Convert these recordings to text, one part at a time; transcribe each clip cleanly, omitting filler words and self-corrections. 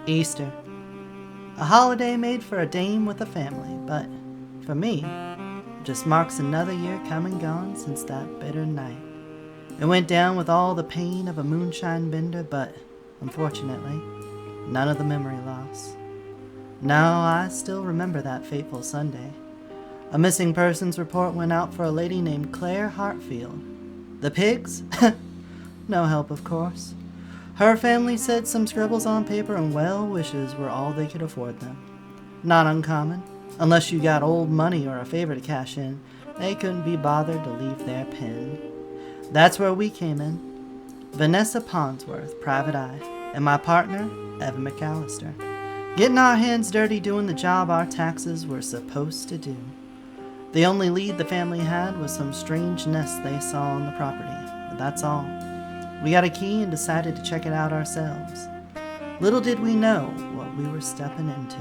Easter. A holiday made for a dame with a family, but for me, it just marks another year come and gone since that bitter night. It went down with all the pain of a moonshine bender, but unfortunately, none of the memory loss. No, I still remember that fateful Sunday. A missing persons report went out for a lady named Claire Hartfield. The pigs? No help, of course. Her family said some scribbles on paper and well wishes were all they could afford them. Not uncommon. Unless you got old money or a favor to cash in, they couldn't be bothered to leave their pen. That's where we came in. Vanessa Ponsworth, private eye, and my partner, Evan McAllister. Getting our hands dirty doing the job our taxes were supposed to do. The only lead the family had was some strange nest they saw on the property, but that's all. We got a key and decided to check it out ourselves. Little did we know what we were stepping into.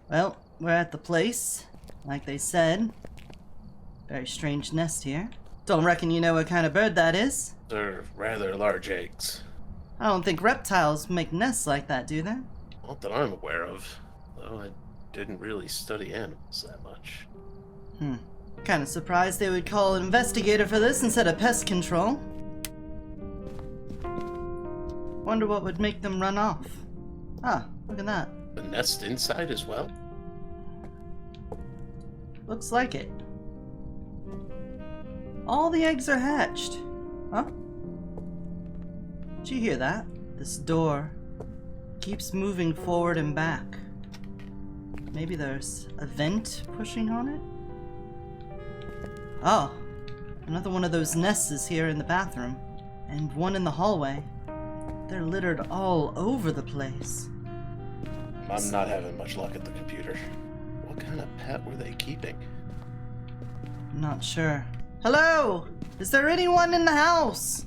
Well, we're at the place, like they said. Very strange nest here. Don't reckon you know what kind of bird that is? They're rather large eggs. I don't think reptiles make nests like that, do they? Not that I'm aware of, though I didn't really study animals that much. Kinda surprised they would call an investigator for this instead of pest control. Wonder what would make them run off. Ah, look at that. The nest inside as well? Looks like it. All the eggs are hatched. Huh? Did you hear that? This door keeps moving forward and back. Maybe there's a vent pushing on it? Oh, another one of those nests is here in the bathroom, and one in the hallway. They're littered all over the place. I'm not having much luck at the computer. What kind of pet were they keeping? Not sure. Hello? Is there anyone in the house?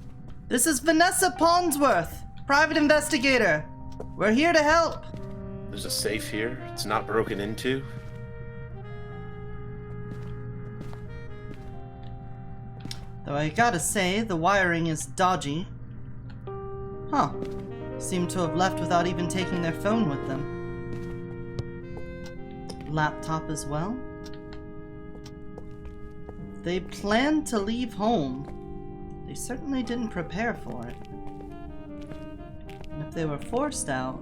This is Vanessa Ponsworth, private investigator. We're here to help. There's a safe here. It's not broken into. Though I gotta say, the wiring is dodgy. Huh. Seem to have left without even taking their phone with them. Laptop as well. They planned to leave home. They certainly didn't prepare for it. And if they were forced out,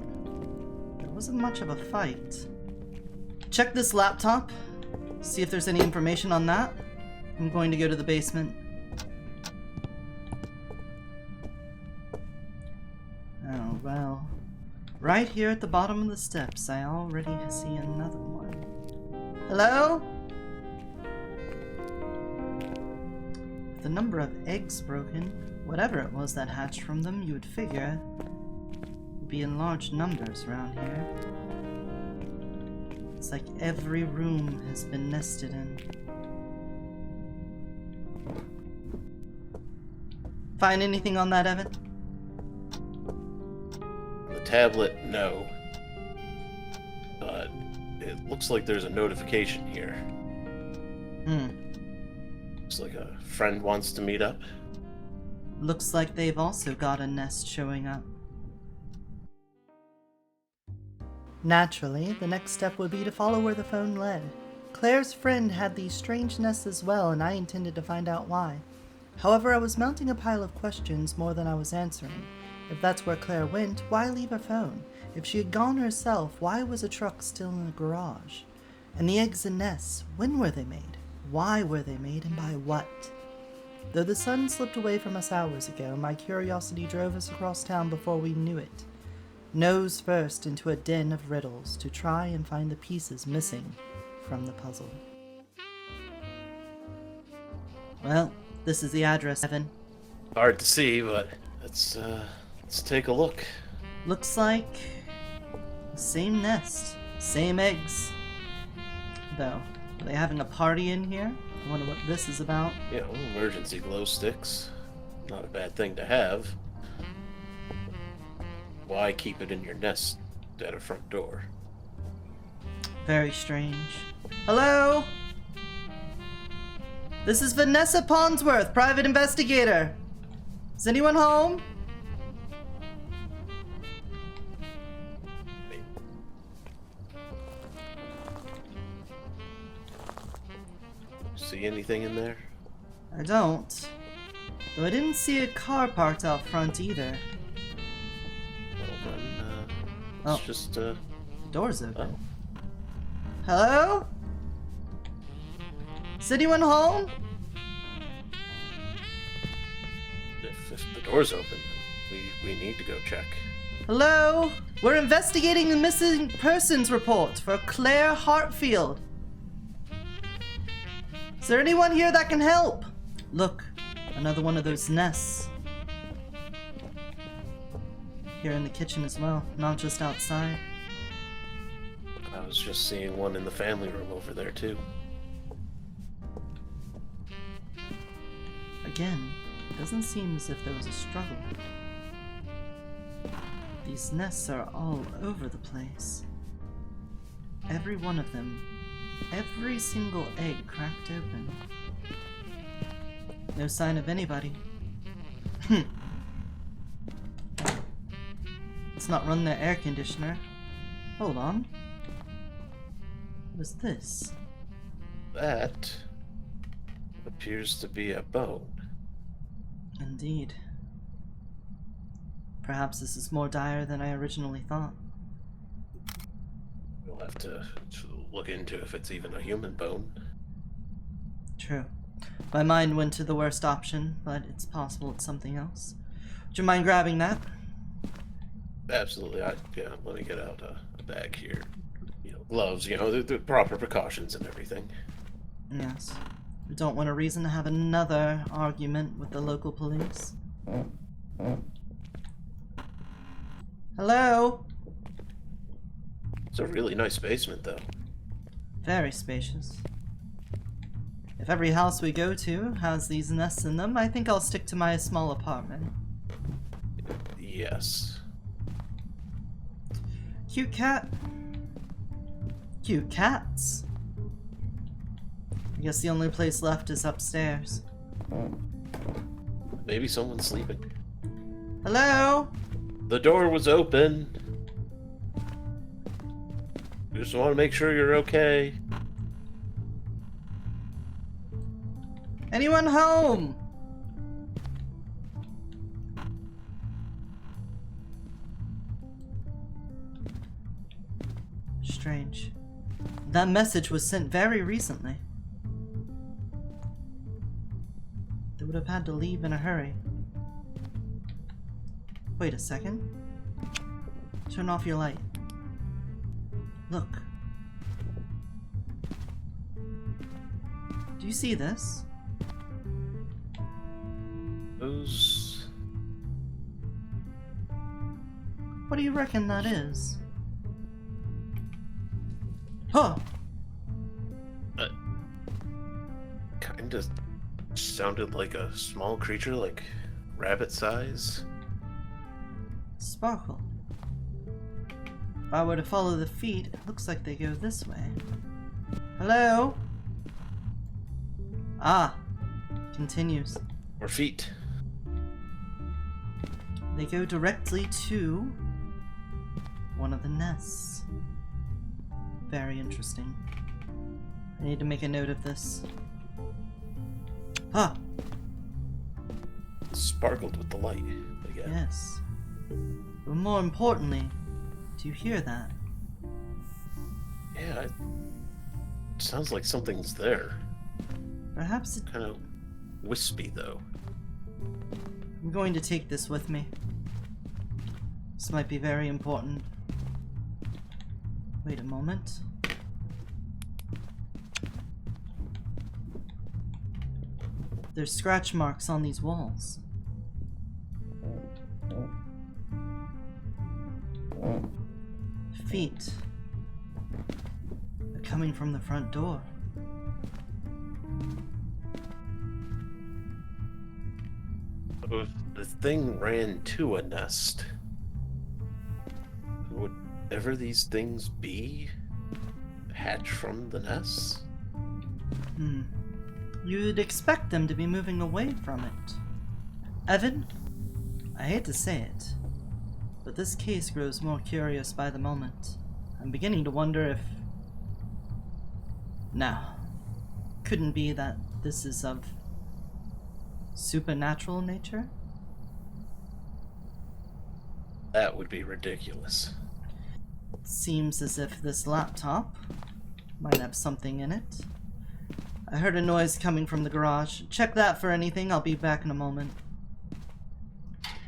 there wasn't much of a fight. Check this laptop. See if there's any information on that. I'm going to go to the basement. Oh, well. Right here at the bottom of the steps, I already see another one. Hello? With the number of eggs broken, whatever it was that hatched from them, you would figure would be in large numbers around here. It's like every room has been nested in. Find anything on that, Evan? The tablet, no. But it looks like there's a notification here. Looks like a friend wants to meet up. Looks like they've also got a nest showing up. Naturally, the next step would be to follow where the phone led. Claire's friend had these strange nests as well, and I intended to find out why. However, I was mounting a pile of questions more than I was answering. If that's where Claire went, why leave her phone? If she had gone herself, why was a truck still in the garage? And the eggs and nests, when were they made? Why were they made, and by what? Though the sun slipped away from us hours ago, my curiosity drove us across town before we knew it. Nose first into a den of riddles to try and find the pieces missing from the puzzle. Well, this is the address, Evan. Hard to see, but let's take a look. Looks like the same nest, same eggs. Though, are they having a party in here? I wonder what this is about. You know, emergency glow sticks. Not a bad thing to have. why keep it in your nest at a front door? Very strange. Hello? This is Vanessa Ponsworth, private investigator. Is anyone home? See anything in there? I don't. Though I didn't see a car parked out front either. Well then, Oh. it's just, Door's open. oh. Hello? Is anyone home? If the door's open, we need to go check. Hello? We're investigating the missing persons report for Claire Hartfield. Is there anyone here that can help? Look, another one of those nests. Here in the kitchen as well, not just outside. I was just seeing one in the family room over there, too. Again, it doesn't seem as if there was a struggle. These nests are all over the place. Every one of them, every single egg cracked open. No sign of anybody. Let's not run their air conditioner. Hold on. What is this? That appears to be a bone. Indeed. Perhaps this is more dire than I originally thought. We'll have to look into if it's even a human bone. True. My mind went to the worst option, but it's possible it's something else. Would you mind grabbing that? Absolutely. Let me get out a bag here. Gloves, the proper precautions and everything. Yes. We don't want a reason to have another argument with the local police. Hello? It's a really nice basement, though. Very spacious. If every house we go to has these nests in them, I think I'll stick to my small apartment. Yes. Cute cat. Cute cats. I guess the only place left is upstairs. Maybe someone's sleeping. Hello? The door was open. Just want to make sure you're okay. Anyone home? Strange. That message was sent very recently. They would have had to leave in a hurry. Wait a second. Turn off your light. Look. Do you see this? Those... What do you reckon that is? Huh! Kinda sounded like a small creature, like rabbit size. Sparkle. If I were to follow the feet, it looks like they go this way. Hello? Ah. Continues. Or feet. They go directly to one of the nests. Very interesting. I need to make a note of this. Ah! Sparkled with the light again. Yes. But more importantly, do you hear that? Yeah, it sounds like something's there. Perhaps it... Kind of wispy, though. I'm going to take this with me. This might be very important. Wait a moment. There's scratch marks on these walls. Feet. They're coming from the front door. If the thing ran to a nest, whatever these things be hatch from the nests? You'd expect them to be moving away from it. Evan, I hate to say it, but this case grows more curious by the moment. I'm beginning to wonder if... Now, couldn't be that this is of supernatural nature? That would be ridiculous. Seems as if this laptop might have something in it. I heard a noise coming from the garage. Check that for anything. I'll be back in a moment.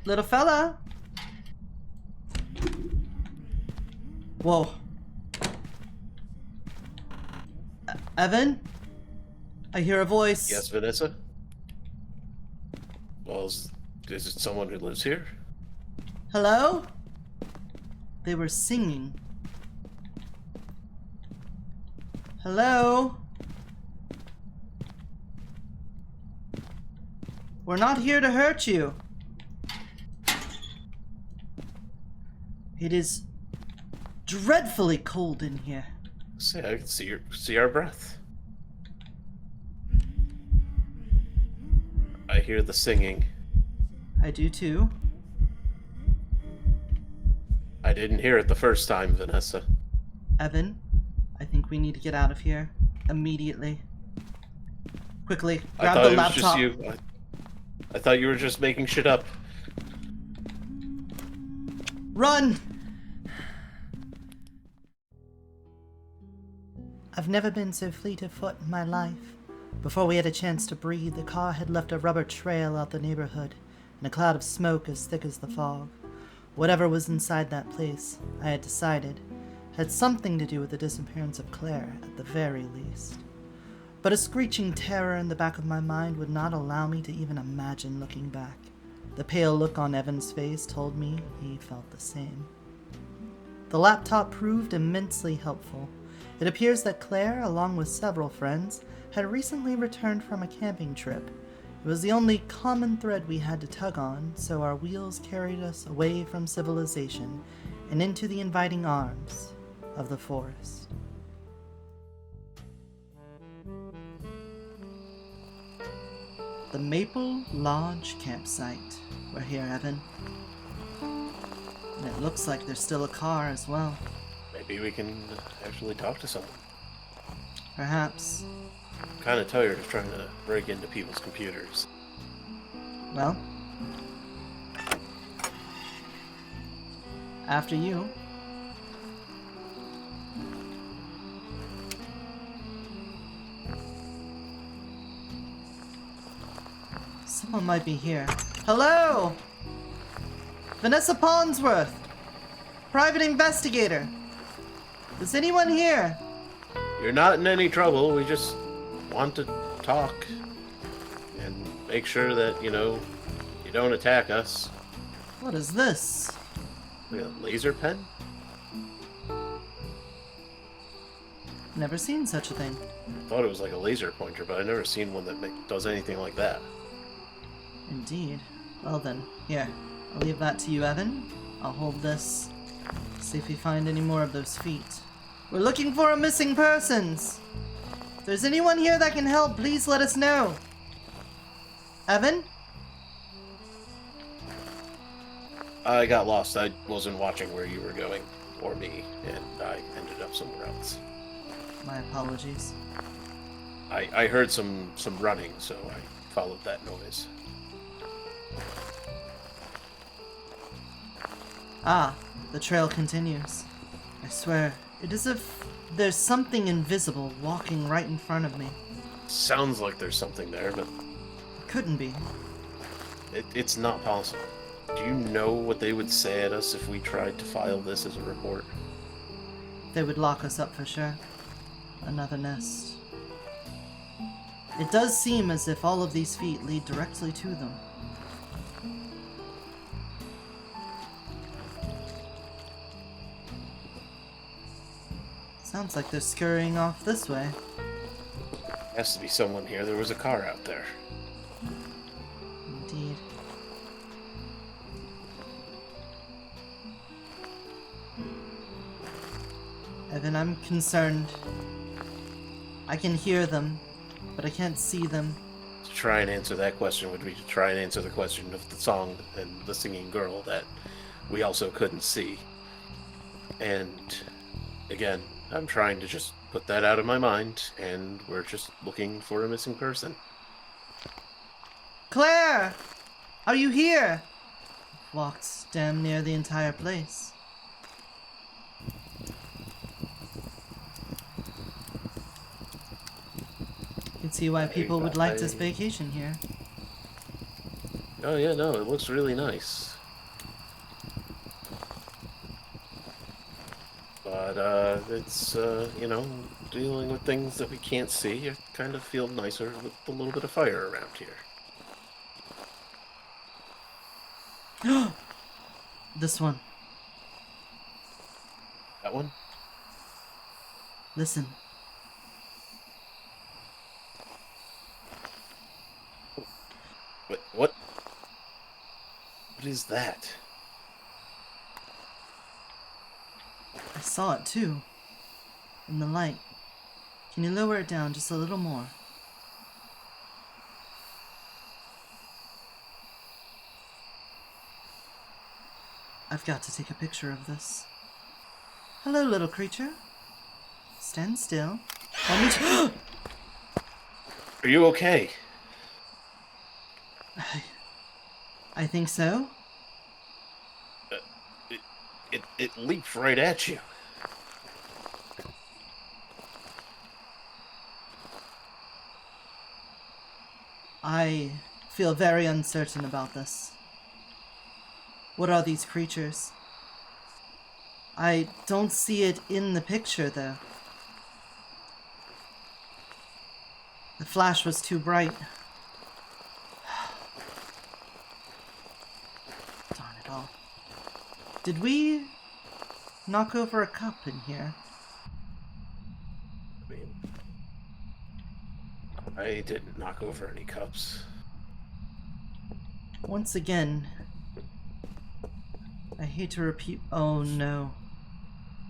Little fella! Whoa. Evan? I hear a voice. Yes, Vanessa? Well, is it someone who lives here? Hello? They were singing. Hello? We're not here to hurt you. It is dreadfully cold in here. See, I can see our breath. I hear the singing. I do too. I didn't hear it the first time, Vanessa. Evan, I think we need to get out of here immediately. Quickly, grab the laptop. Just you. I thought you were just making shit up. Run! I've never been so fleet of foot in my life. Before we had a chance to breathe, the car had left a rubber trail out the neighborhood, and a cloud of smoke as thick as the fog. Whatever was inside that place, I had decided, had something to do with the disappearance of Claire, at the very least. But a screeching terror in the back of my mind would not allow me to even imagine looking back. The pale look on Evan's face told me he felt the same. The laptop proved immensely helpful. It appears that Claire, along with several friends, had recently returned from a camping trip. It was the only common thread we had to tug on, so our wheels carried us away from civilization and into the inviting arms of the forest. The Maple Lodge campsite. We're here, Evan. And it looks like there's still a car as well. Maybe we can actually talk to someone. Perhaps. I'm kind of tired of trying to break into people's computers. Well, after you. Someone might be here. Hello! Vanessa Ponsworth! Private investigator! Is anyone here? You're not in any trouble. We just want to talk and make sure that, you don't attack us. What is this? Like a laser pen? Never seen such a thing. I thought it was like a laser pointer, but I've never seen one that does anything like that. Indeed. Well then, here. I'll leave that to you, Evan. I'll hold this. See if we find any more of those feet. We're looking for a missing persons! If there's anyone here that can help, please let us know. Evan? I got lost. I wasn't watching where you were going, or me, and I ended up somewhere else. My apologies. I heard some running, so I followed that noise. Ah, the trail continues. I swear, it is as if there's something invisible walking right in front of me. Sounds like there's something there, but It couldn't be. it's not possible. Do you know what they would say at us if we tried to file this as a report? They would lock us up for sure. Another nest. It does seem as if all of these feet lead directly to them. Sounds like they're scurrying off this way. Has to be someone here. There was a car out there. Indeed. Evan, I'm concerned. I can hear them, but I can't see them. To try and answer that question would be to try and answer the question of the song and the singing girl that we also couldn't see. And again, I'm trying to just put that out of my mind, and we're just looking for a missing person. Claire! Are you here? Walked damn near the entire place. You can see why people would like this vacation here. Oh yeah, no, it looks really nice. But it's, you know, dealing with things that we can't see, you kind of feel nicer with a little bit of fire around here. This one. That one? Listen. What is that? I saw it too. In the light. Can you lower it down just a little more? I've got to take a picture of this. Hello, little creature. Stand still. Are you okay? I think so. It leaped right at you. I feel very uncertain about this. What are these creatures? I don't see it in the picture, though. The flash was too bright. Darn it all. Did we knock over a cup in here? I mean, I didn't knock over any cups. Once again, I hate to repeat. Oh no.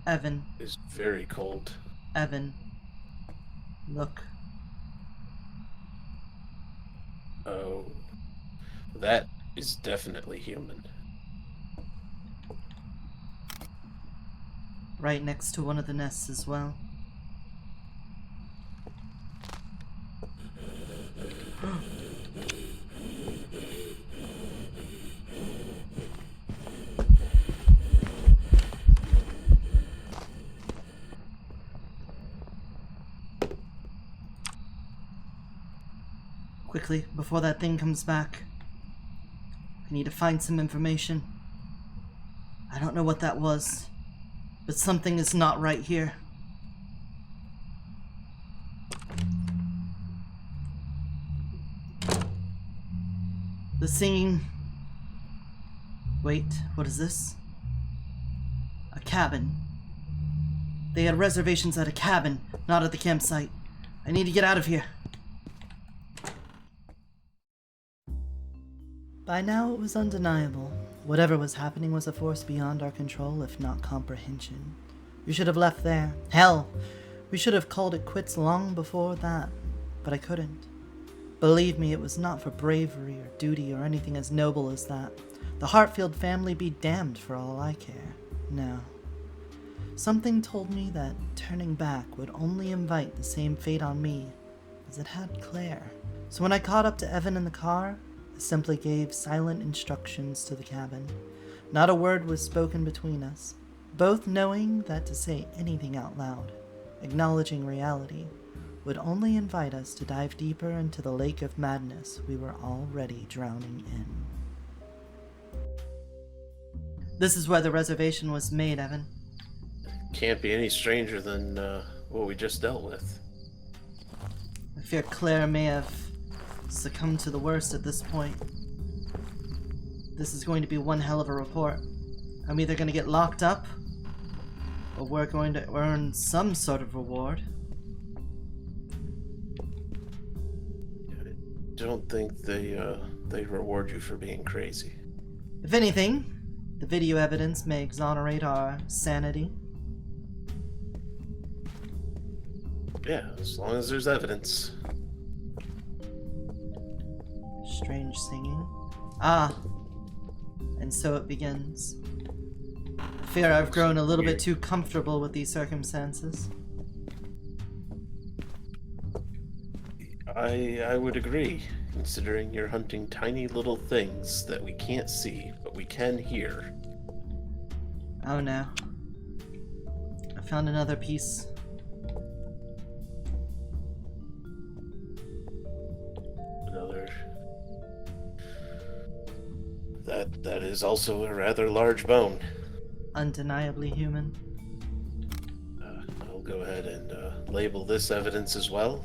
Evan. It's very cold. Evan. Look. Oh. That is definitely human. Right next to one of the nests as well. Quickly, before that thing comes back. I need to find some information. I don't know what that was, but something is not right here. The singing... Wait, what is this? A cabin. They had reservations at a cabin, not at the campsite. I need to get out of here. By now it was undeniable. Whatever was happening was a force beyond our control, if not comprehension. We should have left there. Hell, we should have called it quits long before that. But I couldn't. Believe me, it was not for bravery or duty or anything as noble as that. The Hartfield family be damned for all I care. No. Something told me that turning back would only invite the same fate on me as it had Claire. So when I caught up to Evan in the car, I simply gave silent instructions to the cabin. Not a word was spoken between us, both knowing that to say anything out loud, acknowledging reality, would only invite us to dive deeper into the lake of madness we were already drowning in. This is where the reservation was made, Evan. Can't be any stranger than what we just dealt with. I fear Claire may have succumbed to the worst at this point. This is going to be one hell of a report. I'm either going to get locked up, or we're going to earn some sort of reward. I don't think they reward you for being crazy. If anything, the video evidence may exonerate our sanity. Yeah, as long as there's evidence. Strange singing. Ah, and so it begins. I fear I've grown a little bit too comfortable with these circumstances. I would agree, considering you're hunting tiny little things that we can't see, but we can hear. Oh no. I found another piece. Another. That is also a rather large bone. Undeniably human. I'll go ahead and label this evidence as well.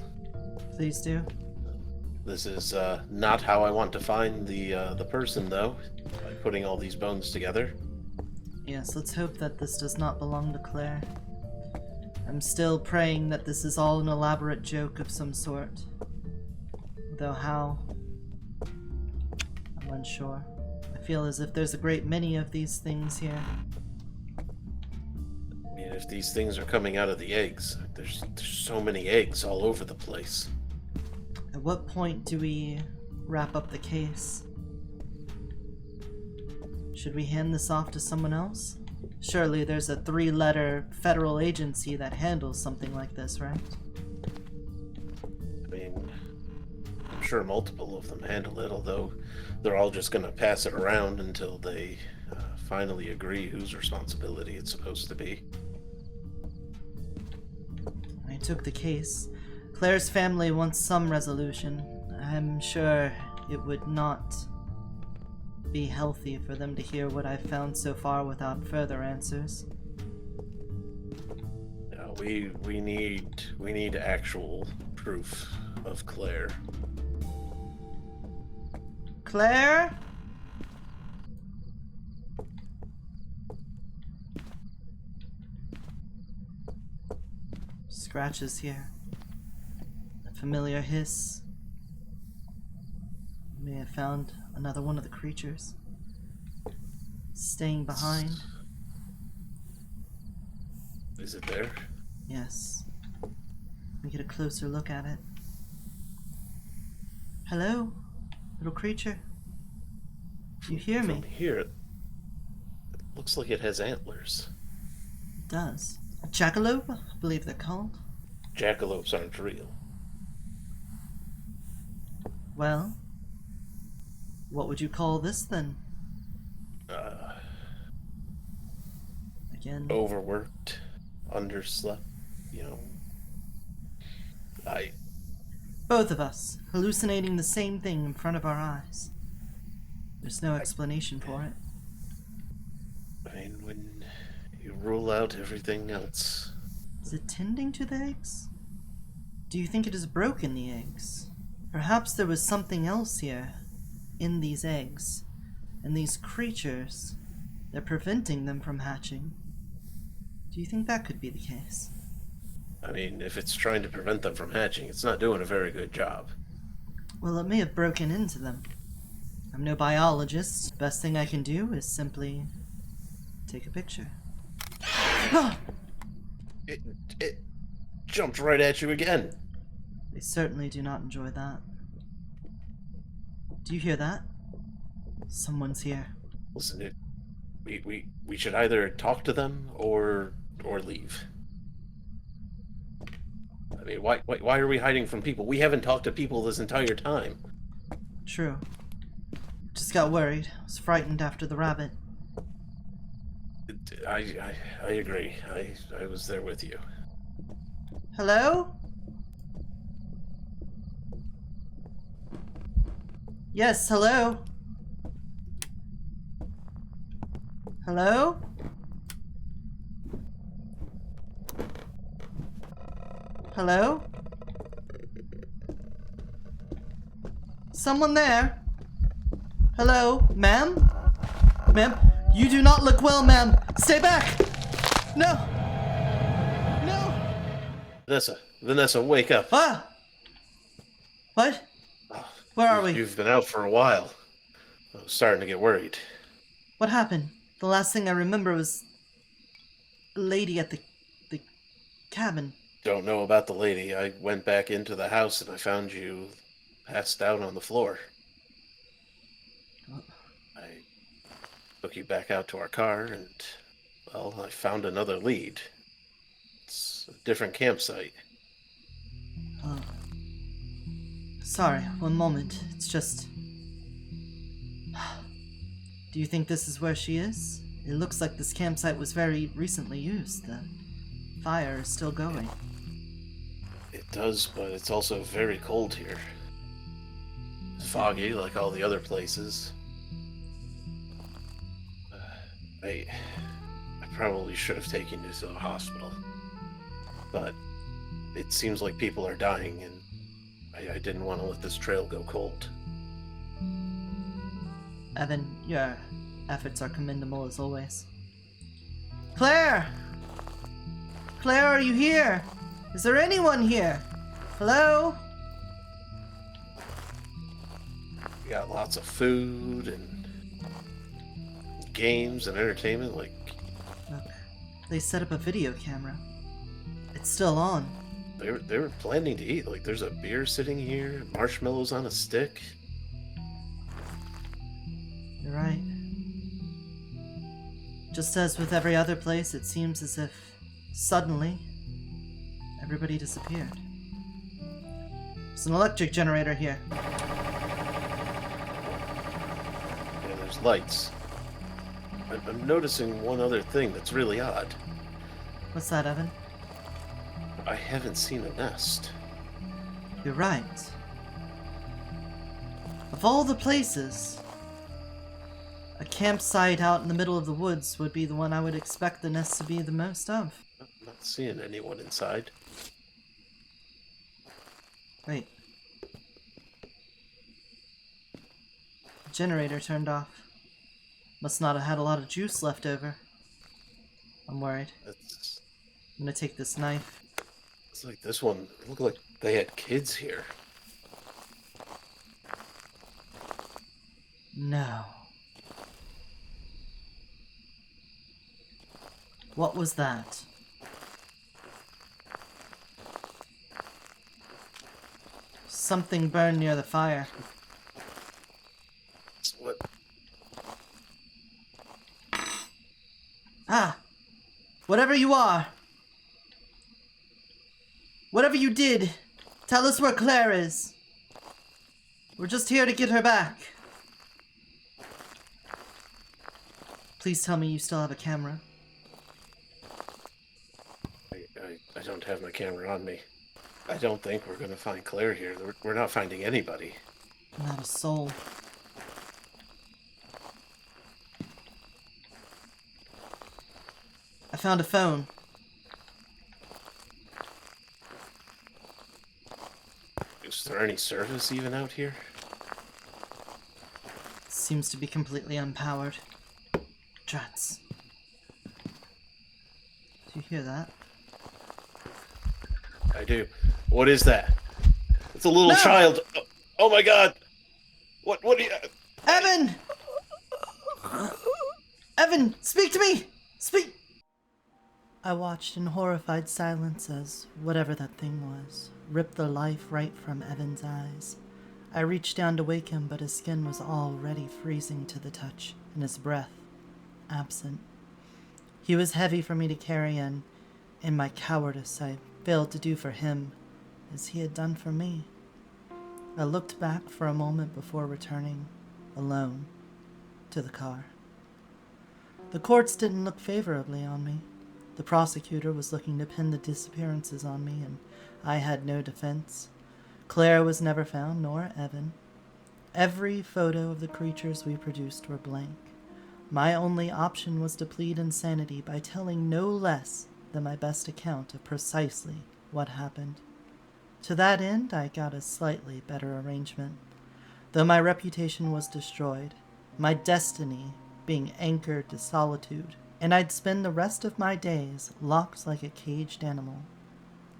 Please do. This is not how I want to find the person, though, by putting all these bones together. Yes, let's hope that this does not belong to Claire. I'm still praying that this is all an elaborate joke of some sort. Though how? I'm unsure. I feel as if there's a great many of these things here. I mean, if these things are coming out of the eggs, there's so many eggs all over the place. At what point do we wrap up the case? Should we hand this off to someone else? Surely there's a 3-letter federal agency that handles something like this, right? I mean, I'm sure multiple of them handle it, although they're all just going to pass it around until they finally agree whose responsibility it's supposed to be. I took the case. Claire's family wants some resolution. I'm sure it would not be healthy for them to hear what I've found so far without further answers. We need actual proof of Claire. Claire? Scratches here. A familiar hiss. May have found another one of the creatures. Staying behind. Is it there? Yes. Let me get a closer look at it. Hello, little creature. Do you hear me? From here, it looks like it has antlers. It does. A jackalope, I believe they're called. Jackalopes aren't real. Well, what would you call this then? Again. Overworked, underslept, you know. Both of us, hallucinating the same thing in front of our eyes. There's no explanation for it. I mean, when you rule out everything else... Is it tending to the eggs? Do you think it has broken the eggs? Perhaps there was something else here, in these eggs, and these creatures. They're preventing them from hatching. Do you think that could be the case? I mean, if it's trying to prevent them from hatching, it's not doing a very good job. Well, it may have broken into them. I'm no biologist. Best thing I can do is simply take a picture. It jumped right at you again. They certainly do not enjoy that. Do you hear that? Someone's here. Listen, we should either talk to them or leave. I mean, why are we hiding from people? We haven't talked to people this entire time. True. Just got worried. Was frightened after the rabbit. I agree. I was there with you. Hello? Yes, hello? Hello? Hello? Someone there? Hello, ma'am? Ma'am, you do not look well, ma'am. Stay back! No! No! Vanessa, wake up. Ah! What? Where are we? You've been out for a while. I was starting to get worried. What happened? The last thing I remember was a lady at the cabin. don't know about the lady. I went back into the house and I found you passed out on the floor. I took you back out to our car and, well, I found another lead. It's a different campsite. Oh. Sorry, one moment. It's just... Do you think this is where she is? It looks like this campsite was very recently used. The fire is still going. It does, but it's also very cold here. It's foggy like all the other places. I probably should have taken you to the hospital. But it seems like people are dying, and I didn't want to let this trail go cold. Evan, your efforts are commendable as always. Claire! Claire, are you here? Is there anyone here? Hello? We got lots of food and games and entertainment, like... Look, they set up a video camera. It's still on. They were planning to eat. Like, there's a beer sitting here, marshmallows on a stick. You're right. Just as with every other place, it seems as if, suddenly, everybody disappeared. There's an electric generator here. Yeah, there's lights. I'm noticing one other thing that's really odd. What's that, Evan? I haven't seen a nest. You're right. Of all the places, a campsite out in the middle of the woods would be the one I would expect the nest to be the most of. I'm not seeing anyone inside. Wait. The generator turned off. Must not have had a lot of juice left over. I'm worried. I'm gonna take this knife. It's like this one. It looked like they had kids here. No. What was that? Something burned near the fire. What? Ah! Whatever you are! Whatever you did, tell us where Claire is. We're just here to get her back. Please tell me you still have a camera. I don't have my camera on me. I don't think we're going to find Claire here. We're not finding anybody. Not a soul. I found a phone. Is there any service even out here? Seems to be completely unpowered. Drats. Do you hear that? I do. What is that? It's a little No! child. Oh my god! What do you... Evan! Evan, speak to me! Speak! I watched in horrified silence as whatever that thing was ripped the life right from Evan's eyes. I reached down to wake him, but his skin was already freezing to the touch, and his breath absent. He was heavy for me to carry, and in my cowardice I failed to do for him as he had done for me. I looked back for a moment before returning, alone, to the car. The courts didn't look favorably on me. The prosecutor was looking to pin the disappearances on me, and I had no defense. Claire was never found, nor Evan. Every photo of the creatures we produced were blank. My only option was to plead insanity by telling no less than my best account of precisely what happened. To that end, I got a slightly better arrangement. Though my reputation was destroyed, my destiny being anchored to solitude, and I'd spend the rest of my days locked like a caged animal,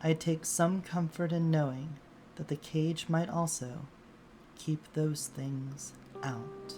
I'd take some comfort in knowing that the cage might also keep those things out.